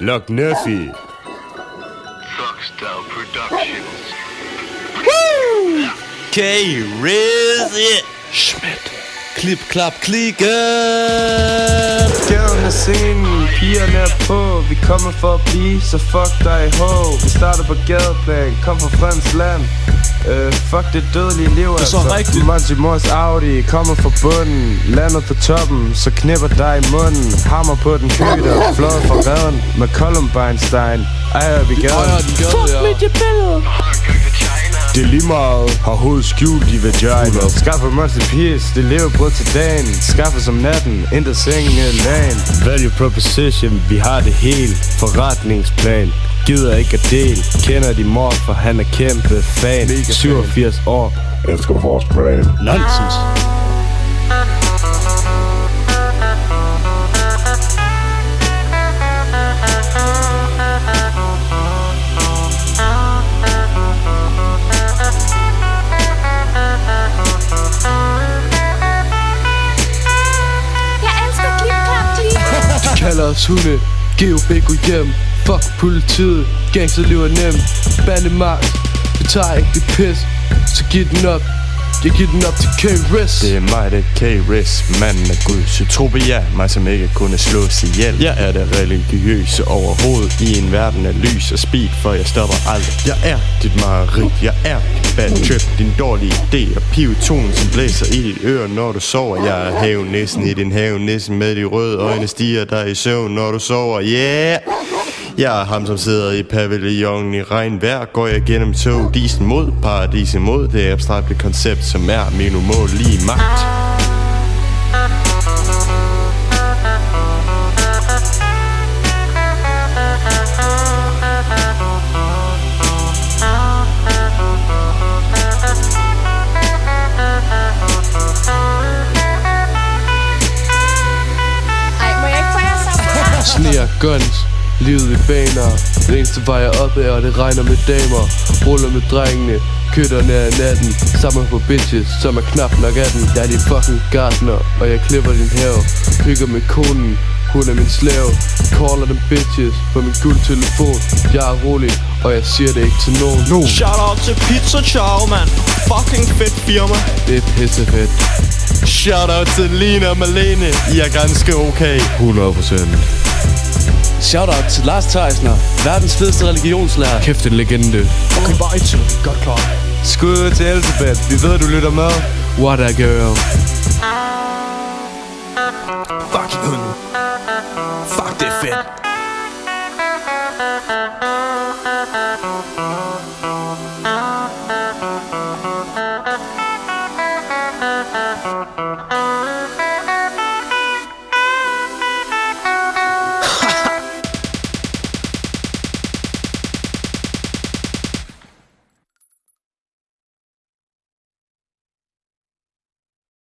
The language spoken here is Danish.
Lock Nuffy. Foxstyle Productions. K-Riz, yeah. Schmidt. Klip, klap, klikke. Gaden er scenen, pigerne er på. Vi kommer for at blive, så fuck dig ho. Vi starter på gadeplan, kom fra Frans land. Fuck det dødelige liv, altså. Monty Mors Audi kommer fra bunden. Landet på toppen, så knipper dig i munden. Hammer på den køder, flået fra redden. Med Columbine-stein, ejer vi gaden. Fuck med det billede. Det er lige meget, har hovedet skjult i vagina. Skaffer Monty Peace, det lever brød til dagen. Skaffer som natten, intet sengen eller lagen. Value proposition, vi har det helt. Forretningsplan, gider ikke at del. Kender din mor, for han er kæmpe fan. 87 år, elsker vores brand. Nonsens. Kalder os hunde, GOB gå hjem. Fuck politiet, gangsterliv er nemt. Bandemagt, vi tager ikke det pis. Så giv den op, jeg giver den op til K-Riz. Det er mig, det er K-Riz, manden er Guds utopia. Mig som ikke kunne slås ihjel. Jeg er det religiøse overhovedet i en verden af lys og speed, for jeg stopper aldrig. Jeg er dit mareridt, jeg er dit bad trip, din dårlige idé og pivotonen, som blæser i dit øre, når du sover. Jeg er havenissen i din havenissen med de røde øjne stiger dig i søvn, når du sover. Yeah! Jeg er ham, som sidder i pavillonen i regnvejr. Går jeg gennem tog, disen mod, paradis imod. Det abstrakte koncept, som er min umålige magt. Sneer, guns, livet i baner. Det eneste vej er opad, og det regner med damer. Ruller med drengene, køtterne af natten. Sammen på bitches, som er knap nok af den. Jeg er din fucking gartner, og jeg klipper din have. Hygger med konen, hun er min slave. Caller dem bitches på min guldtelefon. Jeg er rolig, og jeg siger det ikke til nogen. Shout out til Pizza Chow, man. Fucking fedt firma. Det er pissefedt. Shout out til Lina og Malene. I er ganske okay. 100%. Shoutout til Lars Theisner, verdens fedeste religionslærer. Kæft en legende. Okay, bare et godt klar. Skud til Elsebeth, vi ved du lytter med. What a girl. Fucking hunde. Fuck, det er fedt.